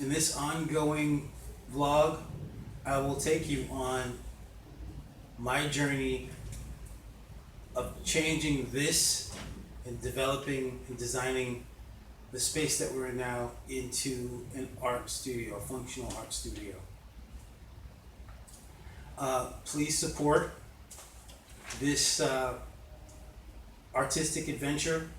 In this ongoing vlog, I will take you on my journey of changing this and developing and designing the space that we're in now into an art studio, a functional art studio. Please support this artistic adventure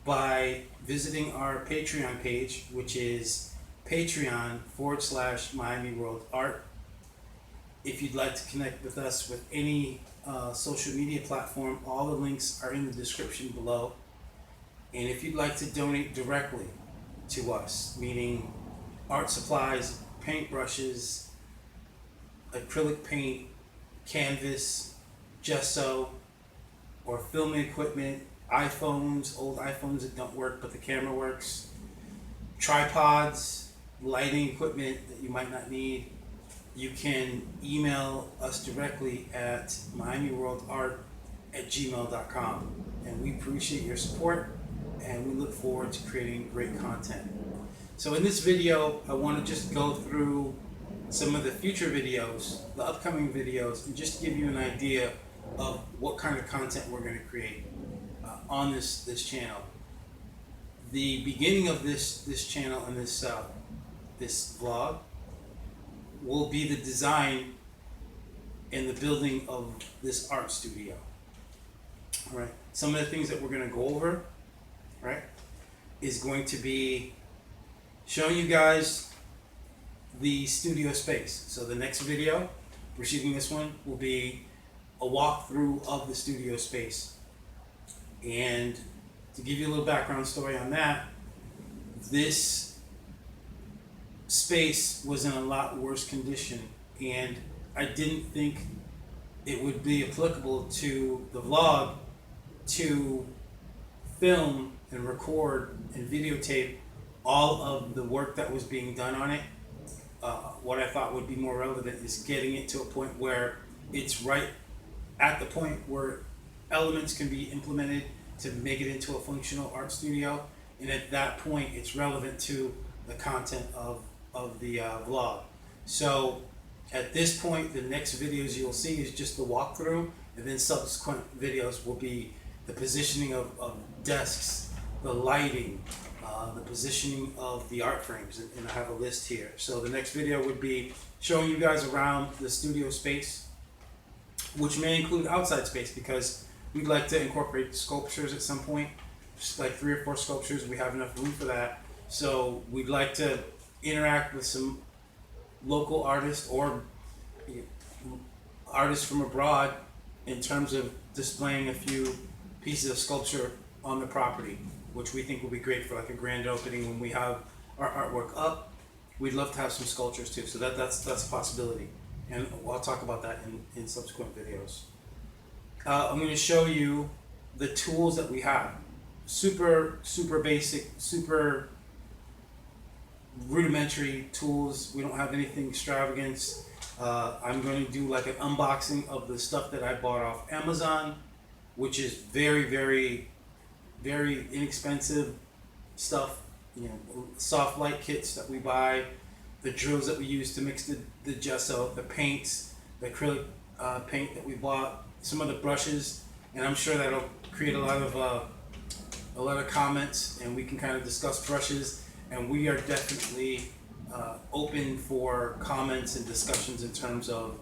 by visiting our Patreon page, which is Patreon/Miami World Art. If you'd like to connect with us with any social media platform, all the links are in the description below. And if you'd like to donate directly to us, meaning art supplies, paintbrushes, acrylic paint, canvas, gesso, or filming equipment, iPhones, old iPhones that don't work but the camera works, tripods, lighting equipment that you might not need, you can email us directly at miamiworldart@gmail.com. And we appreciate your support and we look forward to creating great content. So in this video, I want to just go through some of the future videos, the upcoming videos, and just give you an idea of what kind of content we're going to create on this channel. The beginning of this channel and this vlog will be the design and the building of this art studio. All right. Some of the things that we're going to go over, right, is going to be showing you guys the studio space. So the next video, we're shooting this one, will be a walkthrough of the studio space. And to give you a little background story on that, this space was in a lot worse condition, and I didn't think it would be applicable to the vlog to film and record and videotape all of the work that was being done on it. What I thought would be more relevant is getting it to a point where it's right at the point where elements can be implemented to make it into a functional art studio, and at that point it's relevant to the content of the vlog. So at this point, the next videos you'll see is just the walkthrough, and then subsequent videos will be the positioning of desks, the lighting, the positioning of the art frames, and I have a list here. So the next video would be showing you guys around the studio space, which may include outside space because we'd like to incorporate sculptures at some point, just like 3 or 4 sculptures. We have enough room for that. So we'd like to interact with some local artists or artists from abroad in terms of displaying a few pieces of sculpture on the property, which we think will be great for like a grand opening when we have our artwork up. We'd love to have some sculptures too, so that's a possibility, and I'll talk about that in subsequent videos. I'm going to show you the tools that we have. Super basic, super rudimentary tools. We don't have anything extravagant. I'm going to do like an unboxing of the stuff that I bought off Amazon, which is very inexpensive stuff. You know, soft light kits that we buy, the drills that we use to mix the gesso, the paints, the acrylic paint that we bought, some of the brushes, and I'm sure that'll create a lot of comments, and we can kind of discuss brushes. And we are definitely open for comments and discussions in terms of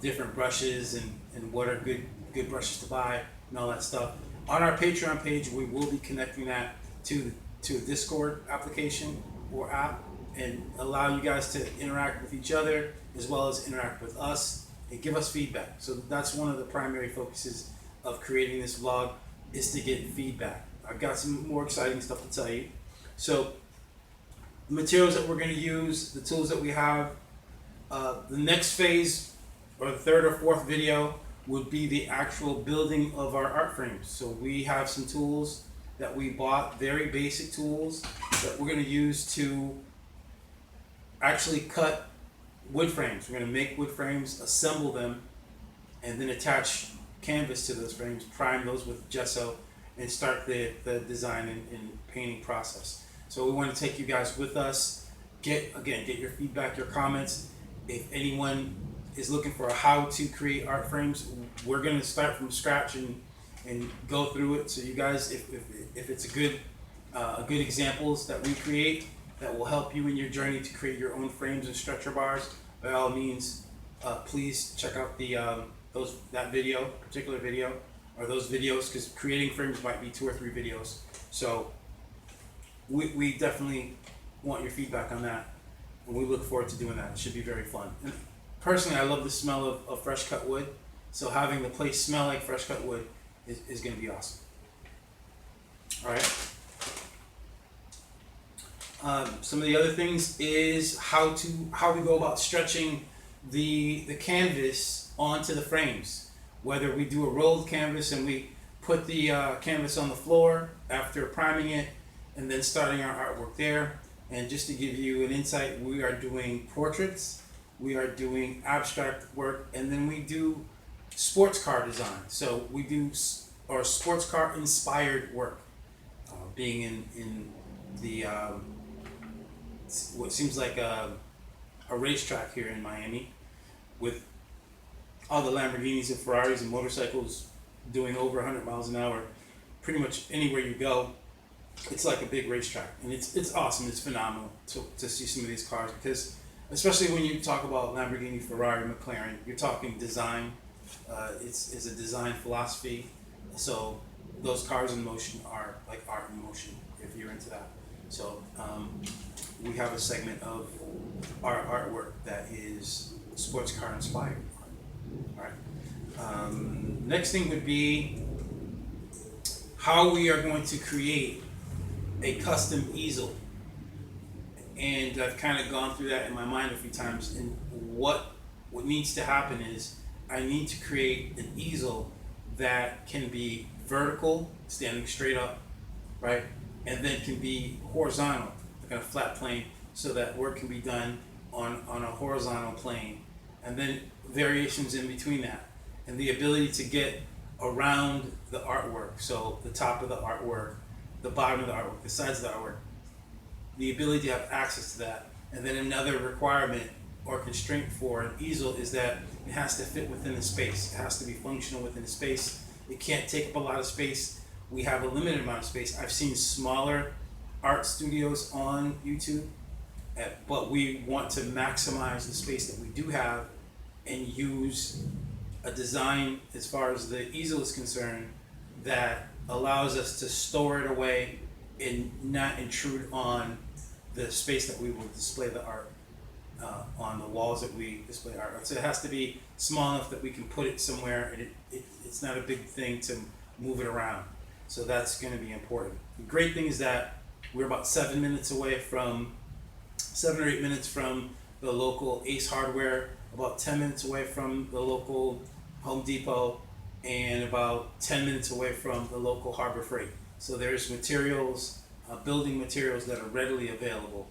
different brushes and what are good brushes to buy and all that stuff. On our Patreon page, we will be connecting that to a Discord application or app, and allow you guys to interact with each other as well as interact with us and give us feedback. So that's one of the primary focuses of creating this vlog, is to get feedback. I've got some more exciting stuff to tell you. So the materials that we're going to use, the tools that we have, the next phase or the 3rd or 4th video would be the actual building of our art frames. So we have some tools that we bought, very basic tools that we're going to use to actually cut wood frames. We're going to make wood frames, assemble them, and then attach canvas to those frames, prime those with gesso, and start the design and painting process. So we want to take you guys with us. Get your feedback, your comments. If anyone is looking for how to create art frames, we're going to start from scratch and go through it. So you guys, if it's a good examples that we create that will help you in your journey to create your own frames and stretcher bars, by all means, please check out that particular video, or those videos, because creating frames might be 2 or 3 videos. So we definitely want your feedback on that, and we look forward to doing that. It should be very fun. And personally, I love the smell of fresh cut wood, so having the place smell like fresh cut wood is going to be awesome. All right. Some of the other things is how we go about stretching the canvas onto the frames. Whether we do a rolled canvas and we put the canvas on the floor after priming it and then starting our artwork there. And just to give you an insight, we are doing portraits, we are doing abstract work, and then we do sports car design. So we do sports car inspired work, being in the what seems like a racetrack here in Miami, with all the Lamborghinis and Ferraris and motorcycles doing over 100 miles an hour. Pretty much anywhere you go, it's like a big racetrack, and it's awesome. It's phenomenal to see some of these cars, because especially when you talk about Lamborghini, Ferrari, McLaren, you're talking design. It's a design philosophy. So those cars in motion are like art in motion, if you're into that. So we have a segment of our artwork that is sports car inspired. All right. Next thing would be how we are going to create a custom easel. And I've kind of gone through that in my mind a few times. And what needs to happen is I need to create an easel that can be vertical, standing straight up, right? And then can be horizontal, like a flat plane, so that work can be done on a horizontal plane. And then variations in between that. And the ability to get around the artwork. So the top of the artwork, the bottom of the artwork, the sides of the artwork. The ability to have access to that. And then another requirement or constraint for an easel is that it has to fit within the space. It has to be functional within the space. It can't take up a lot of space. We have a limited amount of space. I've seen smaller art studios on YouTube, but we want to maximize the space that we do have and use a design, as far as the easel is concerned, that allows us to store it away and not intrude on the space that we will display the art, on the walls that we display art. So it has to be small enough that we can put it somewhere, and it's not a big thing to move it around. So that's going to be important. The great thing is that we're about 7 or 8 minutes from the local Ace Hardware, about 10 minutes away from the local Home Depot, and about 10 minutes away from the local Harbor Freight. So there's materials, building materials that are readily available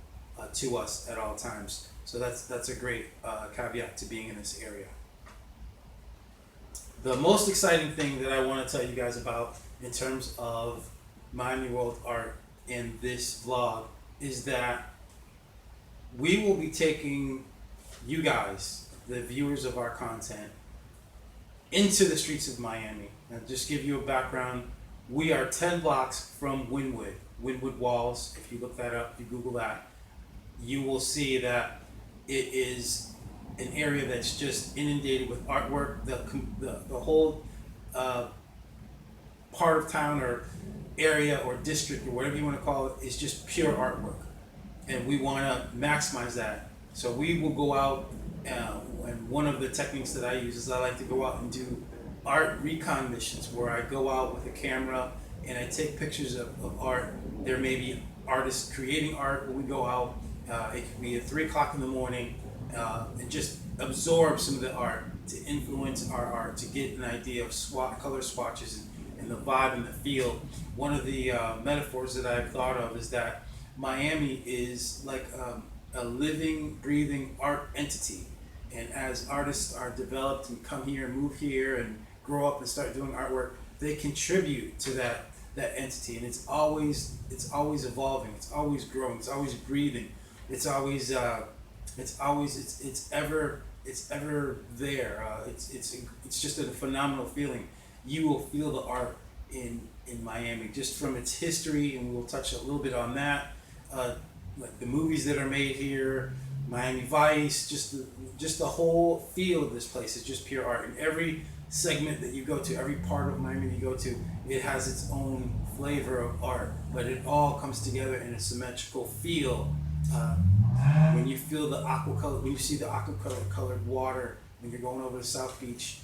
to us at all times. So that's a great caveat to being in this area. The most exciting thing that I want to tell you guys about in terms of Miami World Art in this vlog is that we will be taking you guys, the viewers of our content, into the streets of Miami. And just give you a background, we are 10 blocks from Wynwood Walls. If you look that up, if you Google that, you will see that it is an area that's just inundated with artwork. The whole part of town or area or district or whatever you want to call it is just pure artwork, and we want to maximize that. So we will go out, and one of the techniques that I use is I like to go out and do art recon missions, where I go out with a camera and I take pictures of art. There may be artists creating art, but we go out, it could be at 3 o'clock in the morning, and just absorb some of the art to influence our art, to get an idea of color swatches and the vibe and the feel. One of the metaphors that I've thought of is that Miami is like a living, breathing art entity. And as artists are developed and come here and move here and grow up and start doing artwork, they contribute to that entity, and it's always evolving, it's always growing, it's always breathing, it's always it's ever there. It's just a phenomenal feeling. You will feel the art in Miami just from its history, and we'll touch a little bit on that. Like the movies that are made here, Miami Vice, just the whole feel of this place is just pure art. And every segment that you go to, every part of Miami you go to, it has its own flavor of art, but it all comes together in a symmetrical feel. When you feel the aqua color, when you see the aqua colored water, when you're going over the South Beach,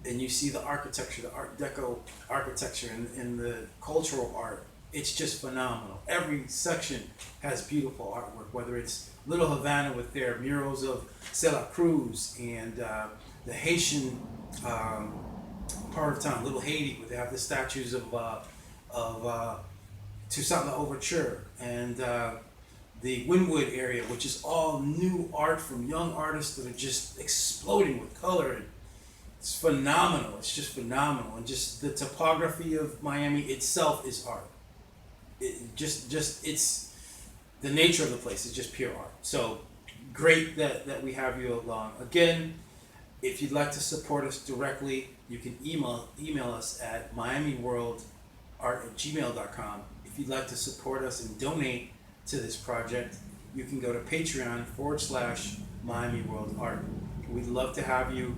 and you see the architecture, the Art Deco architecture, and the cultural art, it's just phenomenal. Every section has beautiful artwork, whether it's Little Havana with their murals of Sela Cruz, and the Haitian part of town, Little Haiti, where they have the statues of Toussaint L'Ouverture, and the Wynwood area, which is all new art from young artists that are just exploding with color. And it's phenomenal. It's just phenomenal. And just the topography of Miami itself is art. It's the nature of the place is just pure art. So great that we have you along. Again, if you'd like to support us directly, you can email us at miamiworldart@gmail.com. If you'd like to support us and donate to this project, you can go to Patreon/Miami World Art. We'd love to have you,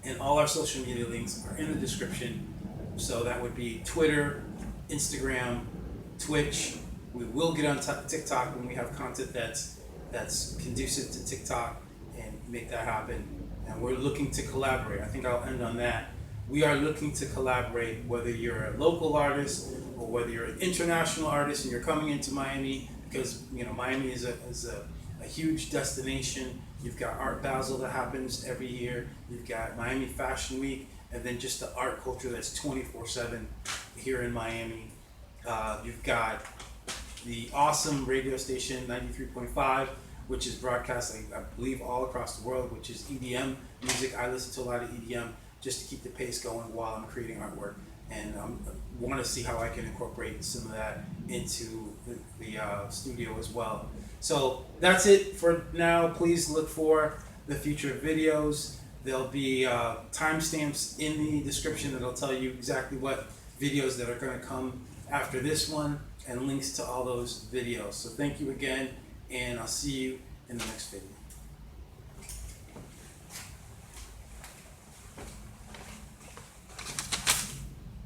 and all our social media links are in the description. So that would be Twitter, Instagram, Twitch. We will get on TikTok when we have content that's conducive to TikTok, and make that happen. And we're looking to collaborate. I think I'll end on that. We are looking to collaborate, whether you're a local artist or whether you're an international artist and you're coming into Miami, because Miami is a huge destination. You've got Art Basel that happens every year. You've got Miami Fashion Week, and then just the art culture that's 24/7 here in Miami. You've got the awesome radio station 93.5, which is broadcast, I believe, all across the world, which is EDM music. I listen to a lot of EDM just to keep the pace going while I'm creating artwork, and I want to see how I can incorporate some of that into the studio as well. So that's it for now. Please look for the future videos. There'll be timestamps in the description that'll tell you exactly what videos that are going to come after this one, and links to all those videos. So thank you again, and I'll see you in the next video.